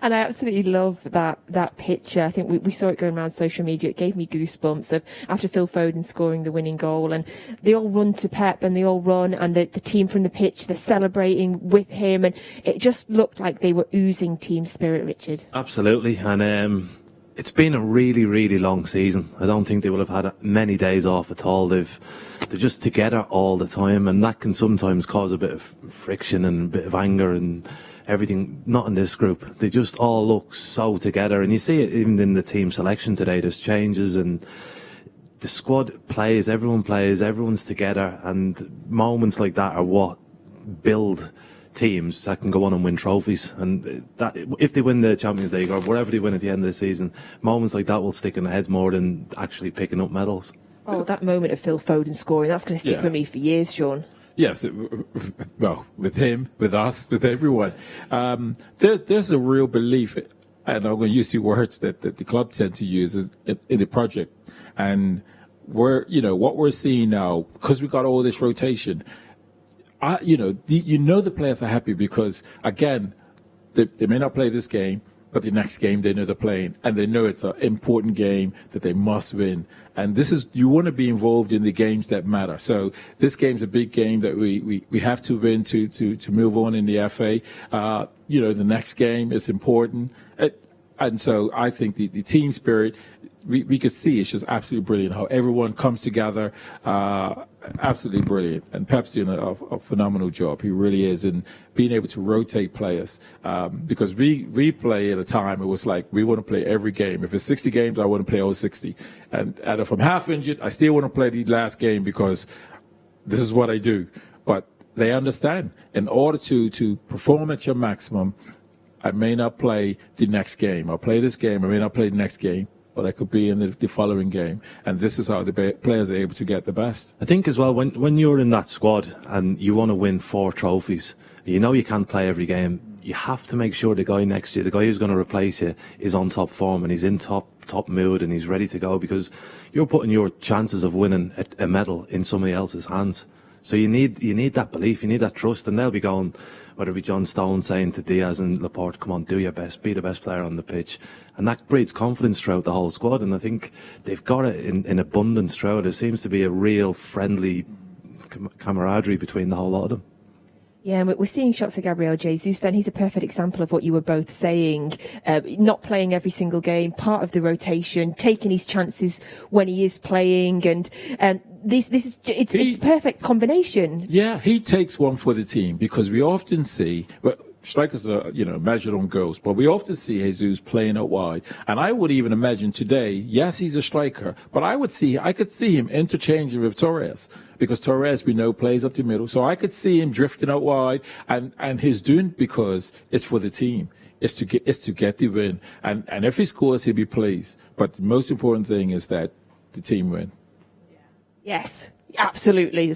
And I absolutely love that picture. I think we saw it going around social media. It gave me goosebumps of after Phil Foden scoring the winning goal, and they all run to Pep and they all run, and the team from the pitch, they're celebrating with him, and it just looked like they were oozing team spirit, Richard. Absolutely. And it's been a really long season. I don't think they will have had many days off at all. They're just together all the time, and that can sometimes cause a bit of friction and a bit of anger and everything. Not in this group. They just all look so together, and you see it even in the team selection today. There's changes, and the squad plays, everyone's together, and moments like that are what build teams that can go on and win trophies. And that, if they win the Champions League or whatever they win at the end of the season, moments like that will stick in the head more than actually picking up medals. Oh, that moment of Phil Foden scoring, that's going to stick with me for years, Sean. Yes, well, with him, with us, with everyone. There's a real belief, and I'm going to use the words that the club tend to use in the project. And what we're seeing now, because we got all this rotation, the players are happy because, again, they may not play this game, but the next game they know they're playing, and they know it's an important game that they must win. And you want to be involved in the games that matter. So this game's a big game that we have to win to move on in the FA. The next game is important. And so I think the team spirit, we could see it's just absolutely brilliant how everyone comes together. Absolutely brilliant. And Pep's doing a phenomenal job. He really is in being able to rotate players. Because we play at a time, it was like we want to play every game. If it's 60 games, I want to play all 60. And if I'm half injured, I still want to play the last game because this is what I do. But they understand. In order to perform at your maximum, I may not play the next game. I'll play this game. I may not play the next game. but I could be in the following game. And this is how the players are able to get the best. I think as well, when you're in that squad and you want to win 4 trophies, you know you can't play every game. You have to make sure the guy next to you, the guy who's going to replace you, is on top form and he's in top mood and he's ready to go, because you're putting your chances of winning a medal in somebody else's hands. So you need that belief, you need that trust, and they'll be going, whether it be John Stone saying to Diaz and Laporte, come on, do your best, be the best player on the pitch. And that breeds confidence throughout the whole squad, and I think they've got it in abundance throughout. There seems to be a real friendly camaraderie between the whole lot of them. Yeah, we're seeing shots of Gabriel Jesus, then he's a perfect example of what you were both saying. Not playing every single game, part of the rotation, taking his chances when he is playing, and it's a perfect combination. Yeah, he takes one for the team, because we often see, well, strikers are, measured on goals, but we often see Jesus playing out wide. And I would even imagine today, yes, he's a striker, but I could see him interchanging with Torres, because Torres, we know, plays up the middle. So I could see him drifting out wide, and he's doing, because it's for the team. It's to get the win. And if he scores, he'll be pleased. But the most important thing is that the team win. Yes. Absolutely,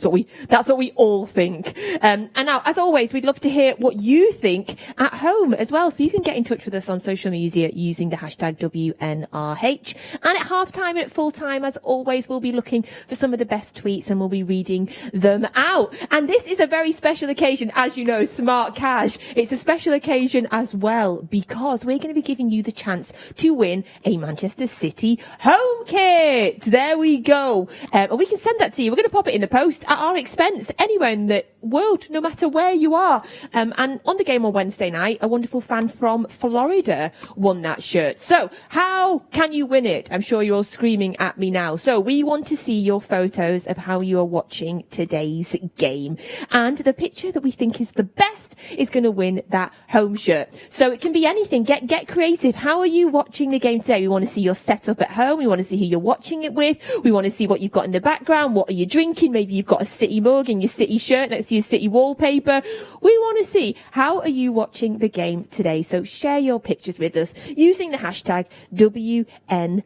that's what we all think. And now, as always, we'd love to hear what you think at home as well. So you can get in touch with us on social media using the hashtag WNRH. And at halftime and at full time, as always, we'll be looking for some of the best tweets and we'll be reading them out. And this is a very special occasion, as you know, Smart Cash. It's a special occasion as well, because we're going to be giving you the chance to win a Manchester City home kit. There we go. And we can send that to you. We're going to pop it in the post at our expense anywhere in the world, no matter where you are. And on the game on Wednesday night, a wonderful fan from Florida won that shirt. So how can you win it? I'm sure you're all screaming at me now. So we want to see your photos of how you are watching today's game. And the picture that we think is the best is going to win that home shirt. So it can be anything. Get creative. How are you watching the game today? We want to see your setup at home. We want to see who you're watching it with. We want to see what you've got in the background. What are you drinking? Maybe you've got a City mug and your City shirt next to your City wallpaper. We want to see, how are you watching the game today? So share your pictures with us using the hashtag WNRH.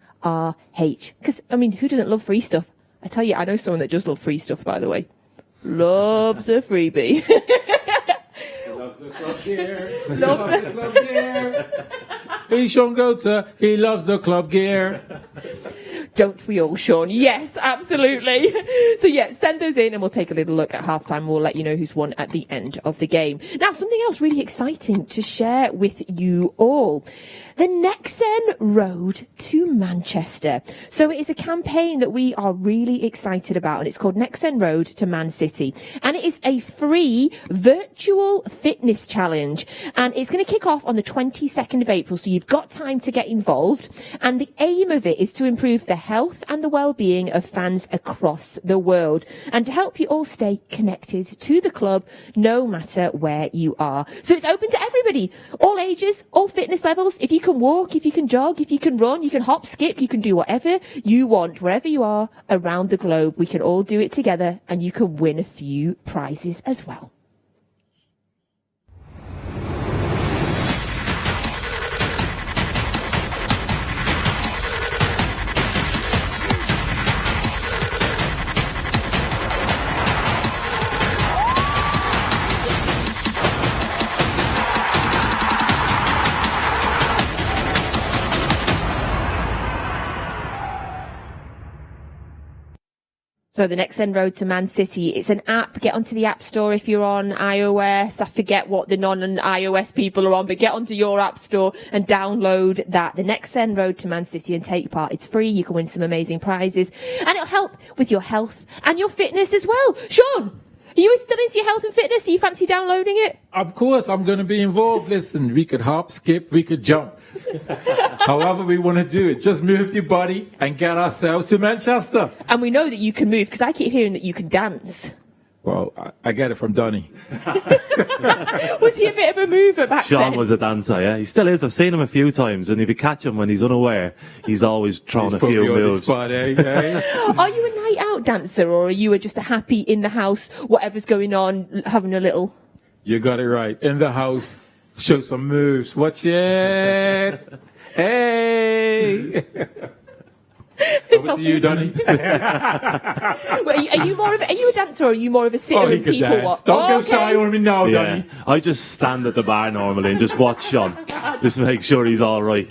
Because, who doesn't love free stuff? I tell you, I know someone that does love free stuff, by the way. Loves a freebie. Loves the club gear. Loves the club gear. He's Sean Gota. He loves the club gear. Don't we all, Sean? Yes, absolutely. So yeah, send those in and we'll take a little look at halftime. We'll let you know who's won at the end of the game. Now, something else really exciting to share with you all. The Nexen Road to Manchester. So it is a campaign that we are really excited about, and it's called Nexen Road to Man City. And it is a free virtual fitness challenge. And it's going to kick off on the 22nd of April. So you've got time to get involved. And the aim of it is to improve the health and the well-being of fans across the world, and to help you all stay connected to the club no matter where you are. So it's open to everybody, all ages, all fitness levels. If you can walk, if you can jog, if you can run, you can hop, skip, you can do whatever you want, wherever you are around the globe. We can all do it together, and you can win a few prizes as well. So the Nexen Road to Man City, it's an app. Get onto the App Store if you're on iOS. I forget what the non-iOS people are on, but get onto your App Store and download that. The Nexen Road to Man City, and take part. It's free. You can win some amazing prizes, and it'll help with your health and your fitness as well. Sean, are you still into your health and fitness? Are you fancy downloading it? Of course, I'm going to be involved. Listen, we could hop, skip, we could jump. However we want to do it. Just move your body and get ourselves to Manchester. And we know that you can move, because I keep hearing that you can dance. Well, I get it from Donny. Was he a bit of a mover back then? Sean was a dancer, yeah. He still is. I've seen him a few times, and if you catch him when he's unaware, he's always throwing a few moves. Spot, eh? Are you a night out dancer, or are you just a happy in the house, whatever's going on, having a little? You got it right. In the house, show some moves. Watch it. Hey! Over to you, Donny. Well, are you a dancer or are you more of a sitter Oh, he and could people dance. watch? Don't go Okay. shy on me now, Yeah, Donny. I just stand at the bar normally and just watch Sean, just to make sure he's all right.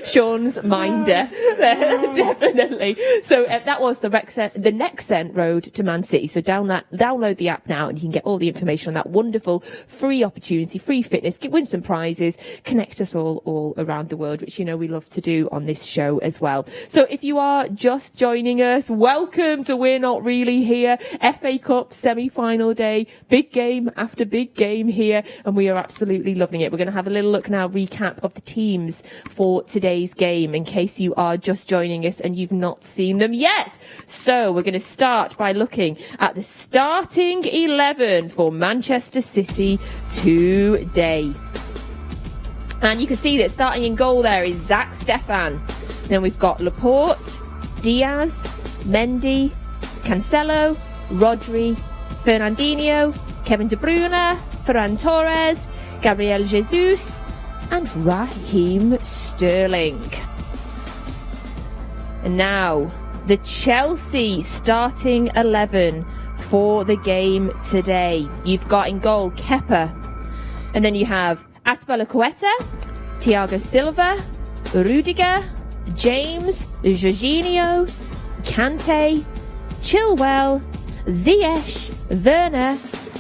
Sean's minder, definitely. So that was the next sent road to Man City. So download the app now, and you can get all the information on that wonderful free opportunity, free fitness, win some prizes, connect us all around the world, which you know we love to do on this show as well. So if you are just joining us, welcome to We're Not Really Here, FA Cup semi-final day, big game after big game here, and we are absolutely loving it. We're going to have a little look now, recap of the teams for today's game in case you are just joining us and you've not seen them yet. So we're going to start by looking at the starting 11 for Manchester City today. And you can see that starting in goal there is Zach Stefan. Then we've got Laporte, Diaz, Mendy, Cancelo, Rodri, Fernandinho, Kevin De Bruyne, Ferran Torres, Gabriel Jesus, and Raheem Sterling. And now, the Chelsea starting 11 for the game today. You've got in goal Kepa, and then you have Azpilicueta, Thiago Silva, Rudiger, James, Jorginho, Kante, Chilwell, Ziyech, Werner,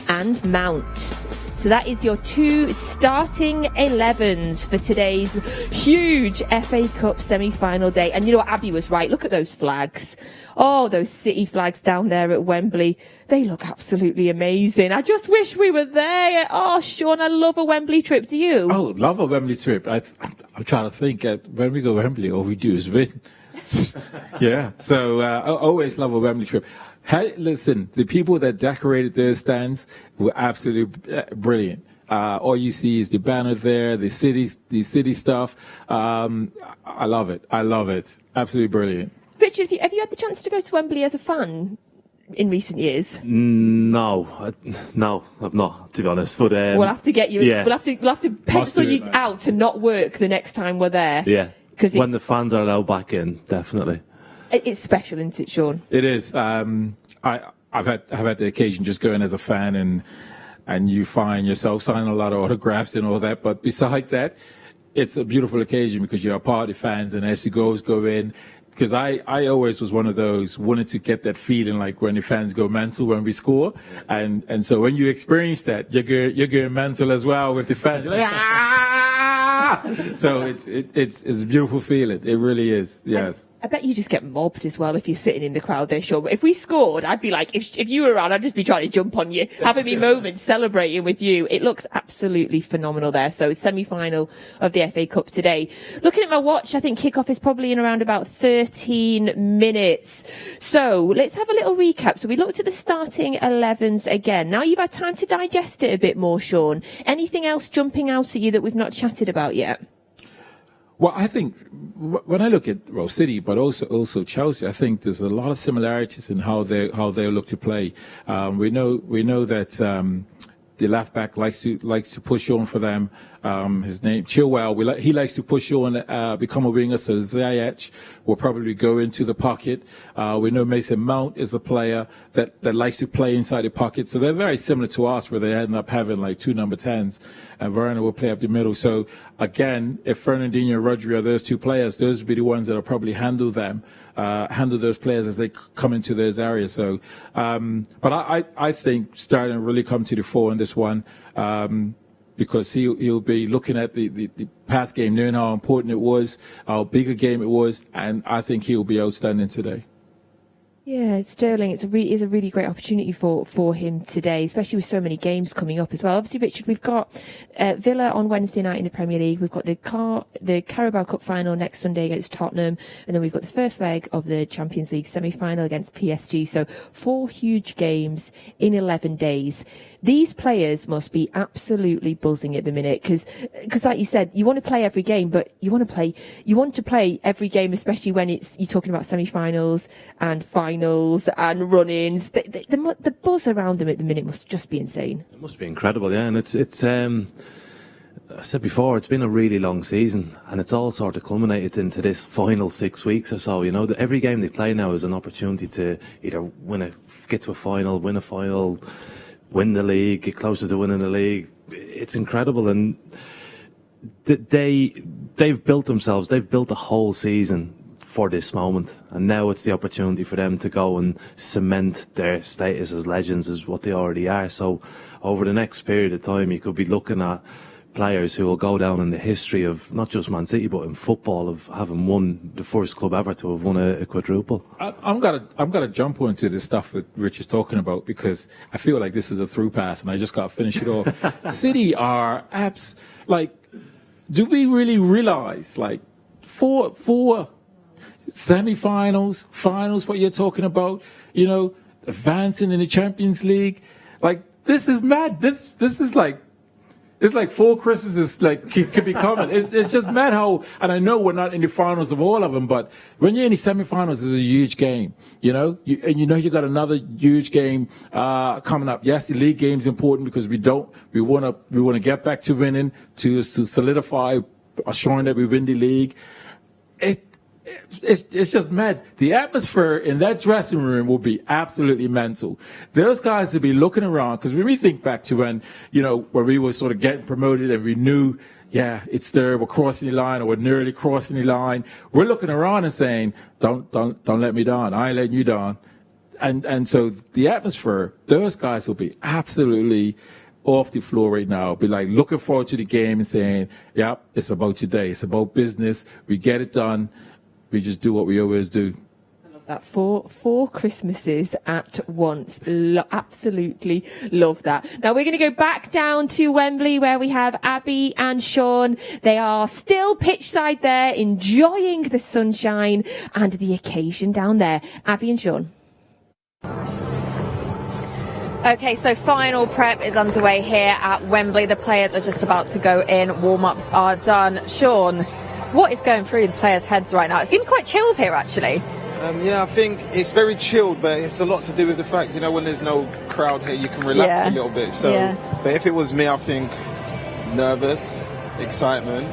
and Mount. So that is your two starting 11s for today's huge FA Cup semi-final day. And you know what, Abby was right. Look at those flags. Oh, those City flags down there at Wembley. They look absolutely amazing. I just wish we were there. Oh, Sean, I love a Wembley trip. Do you? Oh, love a Wembley trip. I'm trying to think. When we go to Wembley, all we do is win. Yeah. So I always love a Wembley trip. Hey, listen, the people that decorated their stands were absolutely brilliant. All you see is the banner there, the city stuff. I love it. I love it. Absolutely brilliant. Richard, have you had the chance to go to Wembley as a fan in recent years? No, I've not, to be honest. But We'll have to get you. Yeah. We'll have to pencil do it, you mate. out to not work the next time we're there. Yeah, because when the fans are allowed back in, definitely. it's special, isn't it, Sean? It is. I've had the occasion just going as a fan and you find yourself signing a lot of autographs and all that. But besides that, it's a beautiful occasion because you're a part of the fans, and as the goals go in, because I always was one of those wanted to get that feeling like when the fans go mental when we score, and so when you experience that, you're going mental as well with the fans. You're like, so it's a beautiful feeling. It really is. Yes. I bet you just get mobbed as well if you're sitting in the crowd there, Sean. But if we scored, I'd be like, if you were around, I'd just be trying to jump on you, having me moments, celebrating with you. It looks absolutely phenomenal there. So it's semi-final of the FA Cup today. Looking at my watch, I think kickoff is probably in around about 13 minutes. So let's have a little recap. So we looked at the starting 11s again. Now you've had time to digest it a bit more, Sean. Anything else jumping out at you that we've not chatted about yet? Well, I think when I look at City, but also Chelsea, I think there's a lot of similarities in how they look to play. We know that the left back likes to push on for them. His name Chilwell. He likes to push on, become a winger. So Ziyech will probably go into the pocket. We know Mason Mount is a player that likes to play inside the pocket. So they're very similar to us, where they end up having like two number 10s, and Werner will play up the middle. So again, if Fernandinho and Rodri are those two players, those will be the ones that will probably handle those players as they come into those areas. So, but I think Sterling really come to the fore in this one. Because he'll be looking at the past game, knowing how important it was, how big a game it was, and I think he'll be outstanding today. Yeah, Sterling, it's a really great opportunity for him today, especially with so many games coming up as well. Obviously, Richard, we've got Villa on Wednesday night in the Premier League. We've got the Carabao Cup final next Sunday against Tottenham, and then we've got the first leg of the Champions League semi-final against PSG. So 4 huge games in 11 days. These players must be absolutely buzzing at the minute because like you said, you want to play every game, but you want to play every game, especially when you're talking about semi-finals and finals and run-ins. The buzz around them at the minute must just be insane. It must be incredible, yeah. And it's I said before, it's been a really long season, and it's all sort of culminated into this final 6 weeks or so. You know, every game they play now is an opportunity to either get to a final, win the league, get closer to winning the league. It's incredible, and they've built themselves. They've built a whole season for this moment, and now it's the opportunity for them to go and cement their status as legends, as what they already are. So over the next period of time, you could be looking at players who will go down in the history of not just Man City but in football, of having won the first club ever to have won a quadruple. I'm gonna jump onto this stuff that Rich is talking about, because I feel like this is a through pass and I just gotta finish it off. City are do we really realize, like, four semi-finals, finals, what you're talking about, you know, advancing in the Champions League, like, this is mad. This is like, it's like 4 Christmases, like, could be coming. It's just mad how, and I know we're not in the finals of all of them, but when you're in the semi-finals, it's a huge game, you know, you got another huge game coming up. Yes, the league game's important because we want to get back to winning, to solidify, assuring that we win the league. It's just mad. The atmosphere in that dressing room will be absolutely mental. Those guys will be looking around, because when we think back to when we were sort of getting promoted and we knew, yeah, it's there, we're crossing the line, or we're nearly crossing the line, we're looking around and saying, don't let me down. I ain't letting you down. And so the atmosphere, those guys will be absolutely off the floor right now, be like looking forward to the game and saying, yeah, it's about today. It's about business. We get it done. We just do what we always do. I love that. Four Christmases at once. Absolutely love that. Now we're going to go back down to Wembley, where we have Abby and Sean. They are still pitch side there, enjoying the sunshine and the occasion down there. Abby and Sean. Okay, so final prep is underway here at Wembley. The players are just about to go in. Warm-ups are done. Sean, what is going through the players' heads right now? It seems quite chilled here, actually. Yeah, I think it's very chilled, but it's a lot to do with the fact, when there's no crowd here, you can relax a little bit. So, But if it was me, I think nervous, excitement,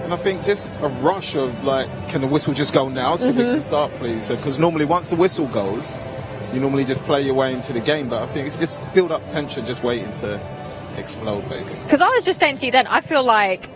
and I think just a rush of, like, can the whistle just go now so we can start, please? Because normally once the whistle goes, you normally just play your way into the game, but I think it's just build up tension, just waiting to explode, basically. Because I was just saying to you then, I feel like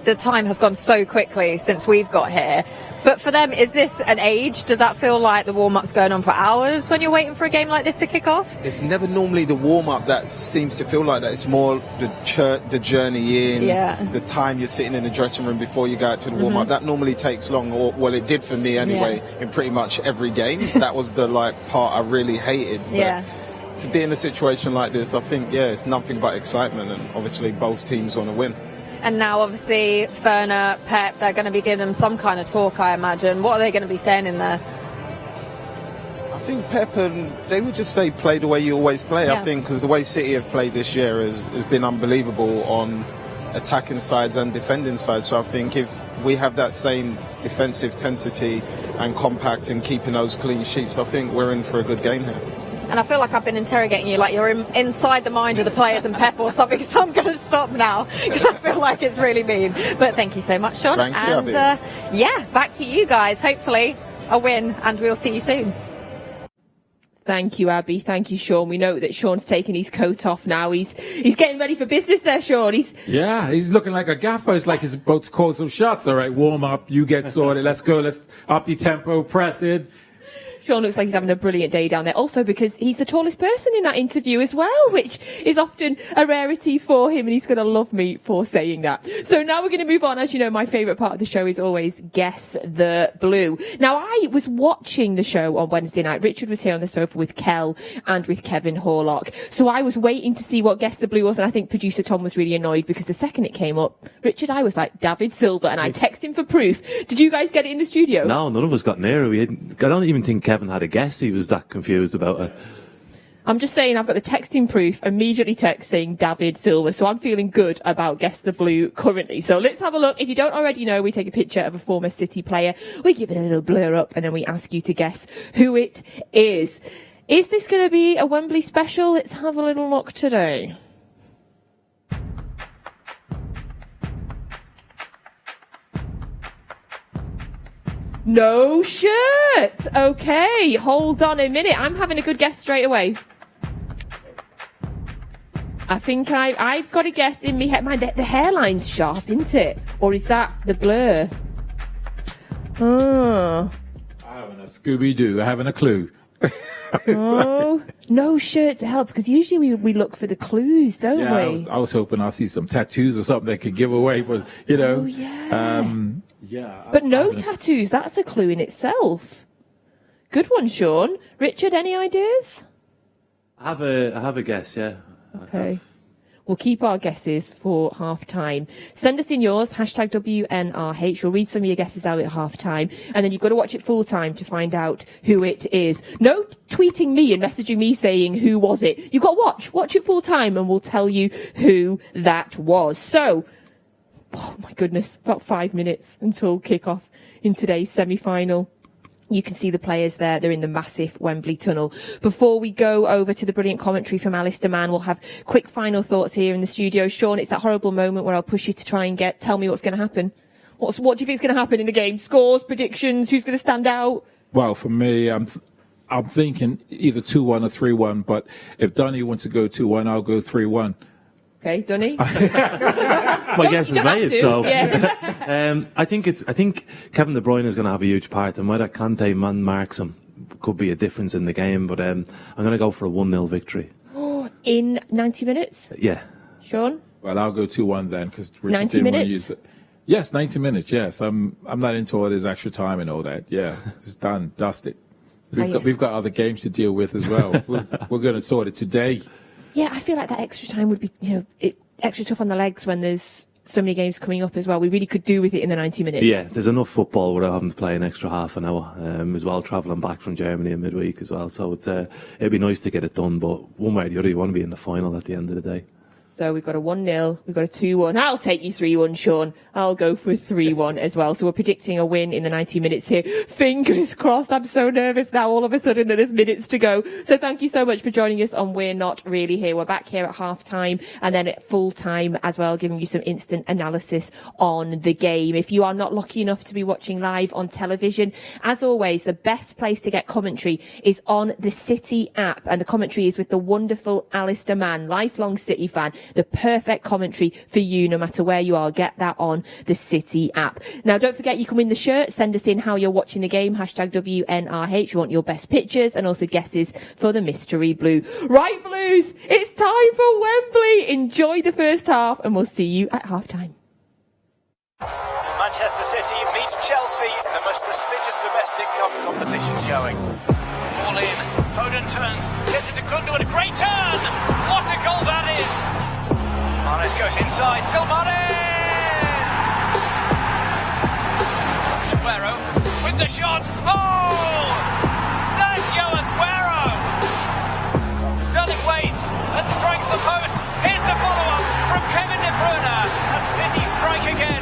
the time has gone so quickly since we've got here. But for them, is this an age? Does that feel like the warm-up's going on for hours when you're waiting for a game like this to kick off? It's never normally the warm-up that seems to feel like that. It's more the journey in, the time you're sitting in the dressing room before you go out to the warm-up. That normally takes long, or well, it did for me anyway, in pretty much every game. That was the part I really hated. But to be in a situation like this, I think, it's nothing but excitement, and obviously both teams want to win. And now, obviously, Ferner, Pep, they're going to be giving them some kind of talk, I imagine. What are they going to be saying in there? I think Pep, they would just say play the way you always play. I think because the way City have played this year has been unbelievable on attacking sides and defending sides. So I think if we have that same defensive intensity and compact and keeping those clean sheets, I think we're in for a good game here. And I feel like I've been interrogating you, like you're inside the mind of the players and Pep or something, so I'm going to stop now because I feel like it's really mean. But thank you so much, Sean. Thank you, and back to you guys. Hopefully a win, and we'll see you soon. Thank you, Abby. Thank you, Sean. We know that Sean's taking his coat off now. He's getting ready for business there, Sean. He's looking like a gaffer. It's like he's about to call some shots. All right, warm up. You get sorted. Let's go. Let's up the tempo. Press it. Sean looks like he's having a brilliant day down there. Also because he's the tallest person in that interview as well, which is often a rarity for him, and he's going to love me for saying that. So now we're going to move on. As you know, my favourite part of the show is always Guess the Blue. Now, I was watching the show on Wednesday night. Richard was here on the sofa with Kel and with Kevin Horlock. So I was waiting to see what Guess the Blue was, and I think producer Tom was really annoyed because the second it came up, Richard, I was like, David Silva, and I texted him for proof. Did you guys get it in the studio? No, none of us got near it. I don't even think Kevin had a guess. He was that confused about it. I'm just saying, I've got the texting proof, immediately texting David Silva, so I'm feeling good about Guess the Blue currently. So let's have a look. If you don't already know, we take a picture of a former City player, we give it a little blur up, and then we ask you to guess who it is. Is this going to be a Wembley special? Let's have a little look today. No shirt. Okay, hold on a minute. I'm having a good guess straight away. I think I've got a guess in my head. The hairline's sharp, isn't it? Or is that the blur? Oh. I haven't a Scooby-Doo. I haven't a clue. Oh, no shirt to help, because usually we look for the clues, don't Yeah, we? I was hoping I'll see some tattoos or something they could give away, but you know. Oh, yeah. Yeah. But no tattoos, that's a clue in itself. Good one, Sean. Richard, any ideas? I have a guess, yeah. Okay. We'll keep our guesses for half time. Send us in yours, hashtag WNRH. We'll read some of your guesses out at half time. And then you've got to watch it full time to find out who it is. No tweeting me and messaging me saying who was it. You've got to watch it full time, and we'll tell you who that was. So, oh my goodness, about 5 minutes until kick-off in today's semi-final. You can see the players there. They're in the massive Wembley tunnel. Before we go over to the brilliant commentary from Alistair Mann, we'll have quick final thoughts here in the studio. Sean, it's that horrible moment where I'll push you to try and tell me what's going to happen. What do you think is going to happen in the game? Scores, predictions, who's going to stand out? Well, for me, I'm thinking either 2-1 or 3-1, but if Donny wants to go 2-1, I'll go 3-1. Okay, Dunny. My guess is made, so Yeah. I think Kevin De Bruyne is going to have a huge part, and whether Kante man marks him could be a difference in the game. But I'm going to go for a 1-0 victory. In 90 minutes? Yeah. Sean? Well, I'll go 2-1 then, because Richard 90 didn't want to minutes? use it. Yes, 90 minutes. Yes, I'm not into all this extra time and all that. Yeah, it's done, dusted. We've got other games to deal with as well. We're going to sort it today. Yeah, I feel like that extra time would be, extra tough on the legs when there's so many games coming up as well. We really could do with it in the 90 minutes. Yeah, there's enough football without having to play an extra half an hour as well, travelling back from Germany in midweek as well. So it'd be nice to get it done, but one way or the other, you want to be in the final at the end of the day. So we've got a 1-0, we've got a 2-1. I'll take you 3-1, Sean. I'll go for 3-1 as well. So we're predicting a win in the 90 minutes here. Fingers crossed. I'm so nervous now all of a sudden that there's minutes to go. So thank you so much for joining us on We're Not Really Here. We're back here at half time and then at full time as well, giving you some instant analysis on the game. If you are not lucky enough to be watching live on television, as always, the best place to get commentary is on the City app. And the commentary is with the wonderful Alistair Mann, lifelong City fan. The perfect commentary for you, no matter where you are. Get that on the City app. Now, don't forget, you can win the shirt. Send us in how you're watching the game. Hashtag WNRH. We want your best pictures and also guesses for the mystery blue. Right, Blues, it's time for Wembley. Enjoy the first half and we'll see you at half time. Manchester City meet Chelsea in the most prestigious domestic cup competition going. All in, Foden turns, gets it to Kundu and a great turn! What a goal that is! Mahrez goes inside, still Mahrez! Aguero with the shot, oh! Sergio Aguero! Sterling waits and strikes the post. Here's the follow-up from Kevin De Bruyne as City strike again.